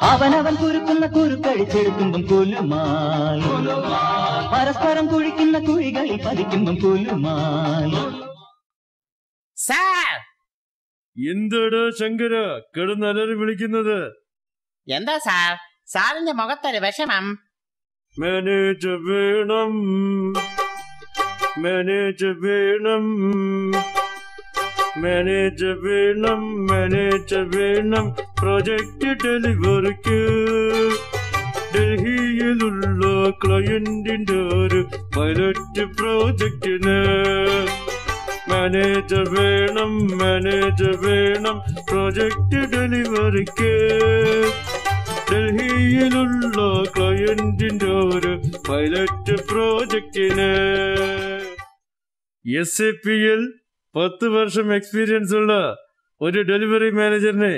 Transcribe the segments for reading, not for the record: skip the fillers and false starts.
അവനവൻ കുരുക്കുന്ന കുരുക്കഴിച്ചെടുക്കുമ്പം കുലുമാൽ, പരസ്പരം കുഴിക്കുന്ന കുഴികളിൽ പതിക്കുമ്പം കുലുമാൽ. എന്താടാ ശങ്കര കിടന്നലറി വിളിക്കുന്നത്? എന്താ സാർ, സാറിന്റെ മുഖത്തൊരു വിഷമം. മാനേജർ വേണം, മാനേജർ വേണം, മാനേജർ വേണം, മാനേജർ വേണം. പ്രോജക്റ്റ് ഡെലിവറിക്ക് ഡൽഹിയിലുള്ള ക്ലയന്റിന്റെ ഒരു പൈലറ്റ് പ്രോജക്റ്റിന് മാനേജർ വേണം, മാനേജർ വേണം. പ്രോജക്റ്റ് ഡെലിവറിക്ക് ഡൽഹിയിലുള്ള ക്ലയന്റിന്റെ ഒരു പൈലറ്റ് പ്രോജക്റ്റിന്. SAPൽ 10 വർഷം എക്സ്പീരിയൻസ് ഉള്ള ഒരു ഡെലിവറി മാനേജറിനെ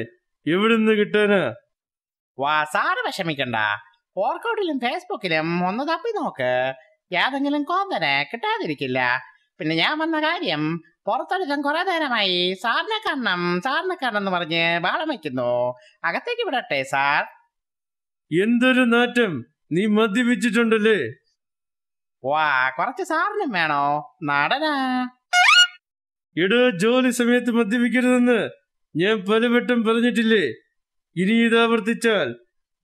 എവിടുന്ന് കിട്ടാനാ? വാ സാറ് വിഷമിക്കണ്ട, ഓർക്കൗട്ടിലും ഫേസ്ബുക്കിലും ഒന്ന് തപ്പി നോക്ക്, ഏതെങ്കിലും കോന്തനെ കിട്ടാതിരിക്കില്ല. പിന്നെ ഞാൻ വന്ന കാര്യം പുറത്തൊരുത്തൻ കുറെ നേരമായി സാറിനെ കാണണം സാറിനെ കാണണം എന്ന് പറഞ്ഞ് ബഹളം വയ്ക്കുന്നു. അകത്തേക്ക് വിടട്ടെ സാർ? എന്തൊരു നാറ്റം, നീ മദ്യപിച്ചിട്ടുണ്ടല്ലേ? വാ കുറച്ച് സാറിനും വേണോ? നടനാ. എടോ, ജോലി സമയത്ത് മദ്യപിക്കരുതെന്ന് ഞാൻ പലവട്ടം പറഞ്ഞിട്ടില്ലേ? ഇനി ഇതാവർത്തിച്ചാൽ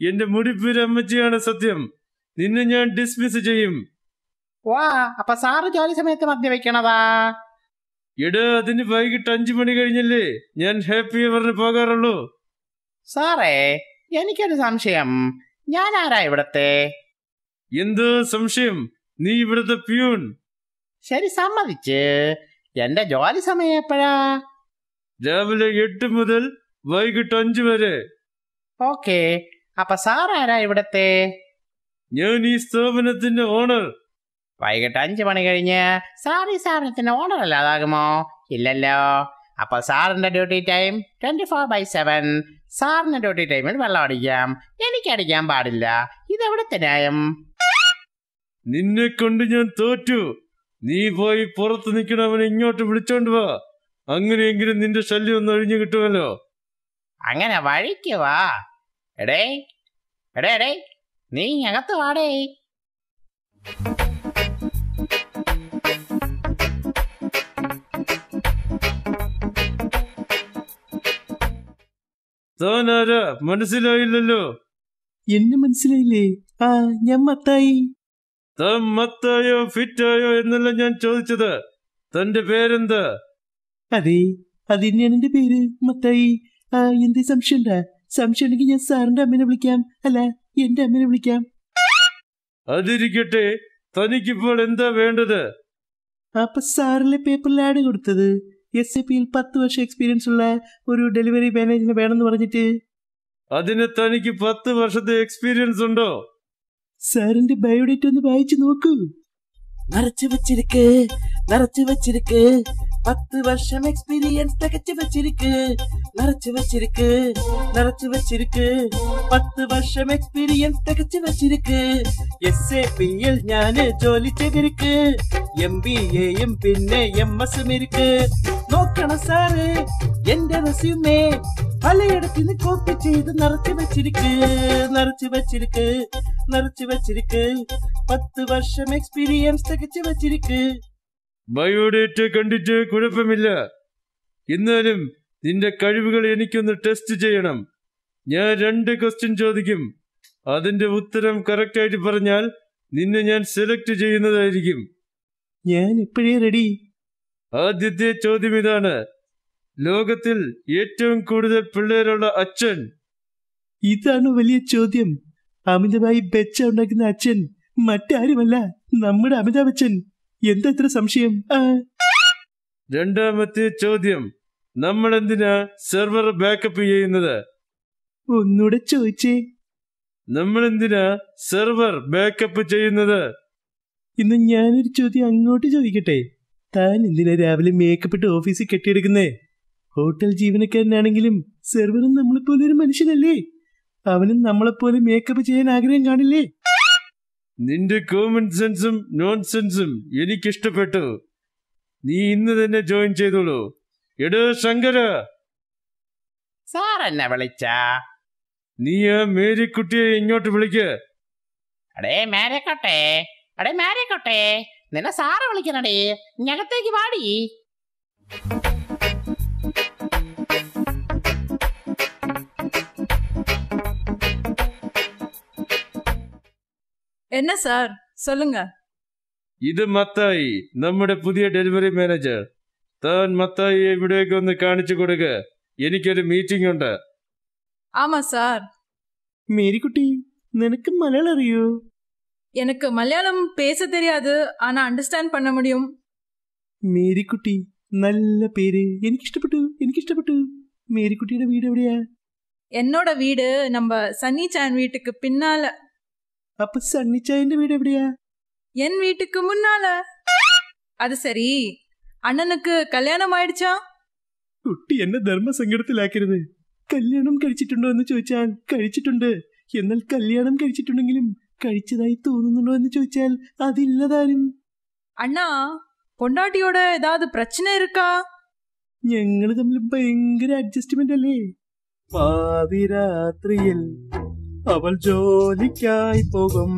എന്റെ മുടിപ്പൂര അമ്മച്ചിയാണ് സത്യം. നിന്നെ ഞാൻ ഡിസ്മിസ് ചെയ്യും. വാ അപ്പൊ സാറ് ജോലി സമയത്ത് മദ്യപിക്കണതാ? എടാ, അതിന് വൈകിട്ട് 5 മണി കഴിഞ്ഞല്ലേ ഞാൻ ഹാപ്പി അവറിന് പോകാറുള്ളൂ. സാറേ എനിക്കൊരു സംശയം, ഞാൻ ആരാ ഇവിടത്തെ? എന്തോ സംശയം? നീ ഇവിടുത്തെ പ്യൂൺ. ശരി, സമ്മതിച്ച്. എന്റെ ജോലി സമയം എപ്പോഴാ? രാവിലെ 8 മുതൽ വൈകിട്ട് 5 വരെ. ഓക്കെ, അപ്പൊ സാർ ആരാ ഇവിടത്തെ? ഞാൻ ഈ സ്ഥാപനത്തിന്റെ ഓണർ. വൈകിട്ട് 5 മണി കഴിഞ്ഞ് സാർ ഈ സ്ഥാപനത്തിന്റെ ഓണർ അല്ലാതാകുമോ? ഇല്ലല്ലോ. അപ്പൊ സാറിന്റെ ഡ്യൂട്ടി ടൈം 24/7. സാറിന്റെ ഡ്യൂട്ടി ടൈമിൽ വെള്ളം അടിക്കാം, എനിക്കടിക്കാൻ പാടില്ല. ഇതെവിടുത്തെ ന്യായം? നിന്നെ കൊണ്ട് ഞാൻ തോറ്റു. നീ പോയി പുറത്ത് നിൽക്കണവനെ ഇങ്ങോട്ട് വിളിച്ചോണ്ട് വാ. അങ്ങനെയെങ്കിലും നിന്റെ ശല്യം ഒന്ന് ഒഴിഞ്ഞു കിട്ടുമല്ലോ. അങ്ങനെ വഴിക്ക് വാ. എടേ എടേ എടേ, നീ അകത്ത് വാടേ. താനാരാ മനസ്സിലായില്ലല്ലോ? എന്നെ മനസ്സിലായില്ലേ? ആ, ഞാൻ മത്തായി. താൻ മത്തായോ ഫിറ്റായോ എന്നല്ല ഞാൻ ചോദിച്ചത്. തന്റെ പേരെന്താ? അതെ, അത് തന്നെയാണ് എന്റെ പേര്, മത്തായി. ആ, എന്തേ സംശയമുണ്ടാ? സംശയം ഉണ്ടെങ്കിൽ ഞാൻ സാറിന്റെ അമ്മേനെ വിളിക്കാം, അല്ല എന്റെ അമ്മേനെ വിളിക്കാം. അതിരിക്കട്ടെ, തനിക്കിപ്പോൾ എന്താ വേണ്ടത്? അപ്പൊ സാറിലെ പേപ്പറിൽ ആഡ് കൊടുത്തത് SAPൽ 10 വർഷം എക്സ്പീരിയൻസ് ഉള്ള ഒരു ഡെലിവറി മാനേജറിനെ വേണമെന്ന് പറഞ്ഞിട്ട്. അതിന് തനിക്ക് 10 വർഷത്തെ എക്സ്പീരിയൻസ് ഉണ്ടോ? സാറിന്റെ ബയോഡേറ്റ ഒന്ന് വായിച്ചു നോക്കൂ. നിറച്ചു വെച്ചിരിക്ക്, നിറച്ചു വെച്ചിരിക്ക്, 10 വർഷം എക്സ്പീരിയൻസ് തികച്ചു വെച്ചിരിക്ക്. നിറച്ചു വെച്ചിരിക്ക്, നിറച്ചു വെച്ചിരിക്ക്, 10 വർഷം എക്സ്പീരിയൻസ് തികച്ചു വെച്ചിരിക്ക്. SAPൽ ഞാന് ജോലി ചെയ്തിരിക്ക്. MBAയും പിന്നെ MS ഇരിക്ക്. നോക്കണം സാറ് എന്റെ റെസ്യൂമേ, പലയിടത്തിന് കോപ്പി ചെയ്ത് നിറച്ചു വെച്ചിരിക്ക്. നിറച്ചു വെച്ചിരിക്ക്, നിറച്ചു വെച്ചിരിക്ക്, 10 വർഷം എക്സ്പീരിയൻസ് തികച്ചു വെച്ചിരിക്ക്. ബയോഡേറ്റ കണ്ടിട്ട് കുഴപ്പമില്ല. എന്നാലും നിന്റെ കഴിവുകൾ എനിക്കൊന്ന് ടെസ്റ്റ് ചെയ്യണം. ഞാൻ 2 ക്വസ്റ്റ്യൻ ചോദിക്കും. അതിന്റെ ഉത്തരം കറക്റ്റ് ആയിട്ട് പറഞ്ഞാൽ നിന്നെ ഞാൻ സെലക്ട് ചെയ്യുന്നതായിരിക്കും. ഞാൻ ഇപ്പോഴേ റെഡി. ആദ്യത്തെ ചോദ്യം ഇതാണ്: ലോകത്തിൽ ഏറ്റവും കൂടുതൽ പിള്ളേരുള്ള അച്ഛൻ? ഇതാണ് വലിയ ചോദ്യം. അമിതമായി ബെച്ച ഉണ്ടാക്കുന്ന അച്ഛൻ മറ്റാരുമല്ല, നമ്മുടെ അമിതാഭ് ബച്ചൻ. എന്താ ഇത്ര സംശയം? രണ്ടാമത്തെ ചോദ്യം: നമ്മൾ എന്തിനാ സെർവർ ബാക്കപ്പ് ചെയ്യുന്നത്? ഒന്നുകൂടെ ചോദിച്ചേ. നമ്മൾ എന്തിനാ സെർവർ ബാക്കപ്പ് ചെയ്യുന്നത്? ഇന്ന് ഞാനൊരു ചോദ്യം അങ്ങോട്ട് ചോദിക്കട്ടെ. താൻ എന്തിനാ രാവിലെ മേക്കപ്പ് ഇട്ട് ഓഫീസിൽ കെട്ടിയെടുക്കുന്നേ? ഹോട്ടൽ ജീവനക്കാരനാണെങ്കിലും സെർവറും നമ്മളെപ്പോലെ ഒരു മനുഷ്യനല്ലേ? അവനും നമ്മളെപ്പോലെ മേക്കപ്പ് ചെയ്യാൻ ആഗ്രഹം കാണില്ലേ? നിന്റെ കോമൺ സെൻസും നോൺ സെൻസും എനിക്കിഷ്ടപ്പെട്ടു. നീ ഇന്ന് തന്നെ ജോയിൻ ചെയ്തോളൂ. എടോ ശങ്കര, സാർ എന്നെ വിളിച്ച? നീ ആ മേരിക്കുട്ടിയെ ഇങ്ങോട്ട് വിളിക്ക. അടേ മേരിക്കോട്ടെ, നിന്നെ സാറ് വിളിക്കണടേ, ഞകത്തേക്ക് പാടി. என்ன சார் சொல்லுங்க. ഇത് മത്തായി, നമ്മുടെ പുതിയ ഡെലിവറി മാനേജർ. താൻ മത്തായിയെ ഇവിടേക്ക് ഒന്ന് കാണിച്ചു കൊടുക്ക. എനിക്കൊരു മീറ്റിംഗ് ഉണ്ട്. ஆமா சார். മേരിക്കുട്ടി, നിനക്ക് മലയാളം അറിയോ? எனக்கு மலையாளம் பேச தெரியாது, ஆனா அண்டர்ஸ்டாண்ட் பண்ண முடியும். മേരിക്കുട്ടി, നല്ല പേര്. എനിക്കിഷ്ടപ്പെട്ടു. മേരിക്കുട്ടിയുടെ വീട് എവിടെയാ? என்னோட வீடு நம்ம சன்னி சான் வீட்டுக்கு பின்னால. അപ്പൊ സണ്ണിച്ചായന്റെ വീട് എവിടെയാ? என் வீட்டுக்கு முன்னால. அது சரி, அண்ணனுக்கு கல்யாணம் ஆயிடுச்சா? കുട്ടി എന്നെ ധർമ്മസങ്കടത്തിലാക്കരുത്. കല്യാണം കഴിച്ചിട്ടുണ്ടോ എന്ന് ചോദിച്ചാൽ കഴിച്ചിട്ടുണ്ട്. എന്നാൽ കല്യാണം കഴിച്ചിട്ടുണ്ടെങ്കിലും കഴിച്ചതായി തോന്നുന്നുണ്ടോ എന്ന് ചോദിച്ചാൽ അതില്ലതാനും. அண்ணா, பொண்டாட்டியோட ஏதாவது பிரச்சனை இருக்கா? ഞങ്ങള് തമ്മിൽ ഭയങ്കര അഡ്ജസ്റ്റ്മെന്റ് അല്ലേ? പാതിരാത്രിയിൽ അവൾ ജോലിക്കായി പോകും.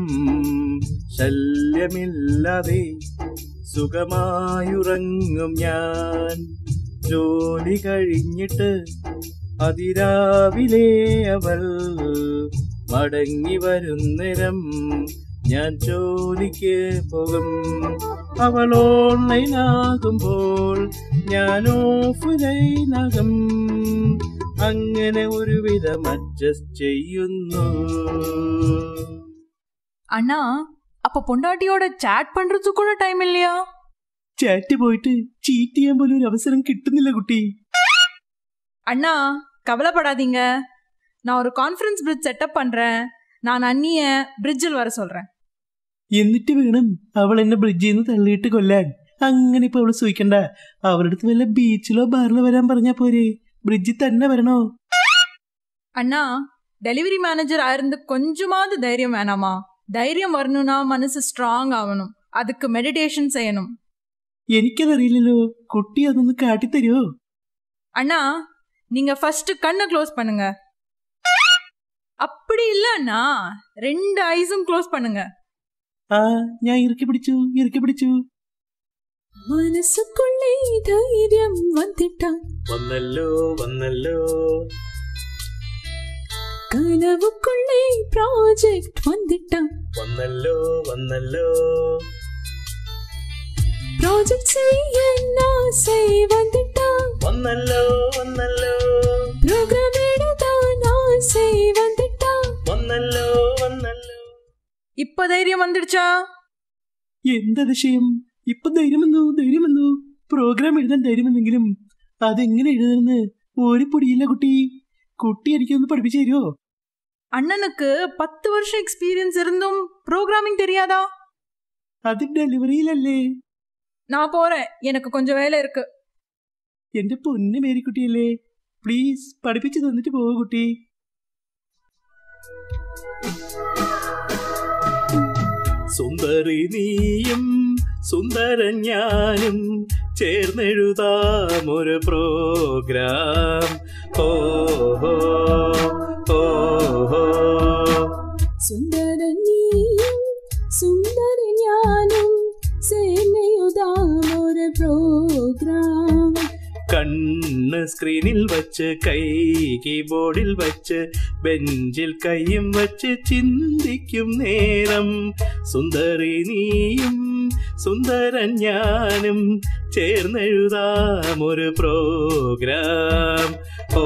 ശല്യമില്ലാതെ സുഖമായുറങ്ങും ഞാൻ. ജോലി കഴിഞ്ഞിട്ട് അതിരാവിലെ അവൾ മടങ്ങി വരുന്നേരം ഞാൻ ജോലിക്ക് പോകും. അവൾ ഓൺലൈനാകുമ്പോൾ ഞാൻ ഓഫ്ലൈനാകും. അങ്ങനെ ഒരുവിധം അഡ്ജസ്റ്റ് ചെയ്യുന്നു. அண்ணா, அப்ப பொண்டாட்டியோட சாட் பண்றதுக்கு கூட டைம் இல்லையா? ചാറ്റ് പോയിട്ട് ചീറ്റ് ചെയ്യാൻ പോലും ഒരു അവസരം കിട്ടുന്നില്ല കുട്ടി. அண்ணா, கவலைப்படாதீங்க. நான் ஒரு கான்ஃபரன்ஸ் பிரிட்ஜ் செட்டப் பண்றேன். நான் அண்ணிய பிரிட்ஜில் வர சொல்றேன். എന്നിട്ട് വേണം അവൾ എന്നെ ബ്രിഡ്ജിൽ നിന്ന് തള്ളിയിട്ട് കൊല്ലാൻ. അങ്ങനെ ഇപ്പൊ അവള് സൂയിക്കണ്ട. അവരുടെ അടുത്ത് വല്ല ബീച്ചിലോ ബാറിലോ വരാൻ പറഞ്ഞാ പോരെ? ബ്രിഡ്ജിൽ തന്നെ വരണോ? அண்ணா, டெலிவரி மேனேஜர் ஆயிருந்து கொஞ்சமாவது தைரியம் வேணாமா? தைரியம் வரணும்னா மனசு ஸ்ட்ராங் ஆகணும். அதுக்கு மெடிடேஷன் செய்யணும். എനിക്കതറിയില്ലല്ലോ. കുട്ടി അതൊന്ന് കാട്ടിത്തരുമോ? அண்ணா, நீங்க ஃபர்ஸ்ட் கண்ணை க்ளோஸ் பண்ணுங்க. அப்படி இல்ல அண்ணா, 2 ஐஸும் க்ளோஸ் பண்ணுங்க. ആ, ഞാൻ ഇറുക്കി പിടിച്ചു. മനസ്സുക്കുള്ളേ ധൈര്യം വന്നല്ലോ കനവുക്കുള്ളേ പ്രോജക്റ്റ് വന്നല്ലോ പ്രോജക്റ്റ് ചെയ്യാൻ ആസை വന്നല്ലോ പ്രോഗ്രാം എഴുതാൻ ആസை വന്നല്ലോ. ഇപ്പൊ ധൈര്യം വന്നിടുച്ചാ? എന്തതിശയം! ഇപ്പൊ ധൈര്യം വന്നു. പ്രോഗ്രാം എഴുതാൻ ധൈര്യം വന്നെങ്കിലും അതെങ്ങനെ എഴുതുന്നെന്ന് ഒരു പൊടിയില്ല കുട്ടി. എനിക്കൊന്ന് പഠിപ്പിച്ചു തരുമോ? அண்ணனுக்கு 10 வருஷம் எக்ஸ்பீரியன்ஸ் இருந்தும் ப்ரோக்ராமிங் தெரியாதா? അത് ഡെലിവറിയിലല്ലേ? நான் போறேன், எனக்கு கொஞ்சம் வேலை இருக்கு. എന്റെ പൊന്നു മേരിക്കുട്ടിയല്ലേ, പ്ലീസ് പഠിപ്പിച്ചു തന്നിട്ട് പോവൂ കുട്ടി. സുന്ദരി നീയും സുന്ദരൻ ഞാനും ചേർന്നെഴുതാം ഒരു പ്രോഗ്രാം. സുന്ദരൻ നീയും സുന്ദരൻ ഞാനും ചേർന്നെഴുതാം ഒരു പ്രോഗ്രാം. കണ്ണ് സ്ക്രീനിൽ വച്ച് കൈ കീബോർഡിൽ വച്ച് ബെഞ്ചിൽ കൈയും വച്ച് ചിന്തിക്കും നേരം സുന്ദരി നീയും സുന്ദരൻ ഞാനും ചേർന്നെഴുതാം ഒരു പ്രോഗ്രാം. ഓ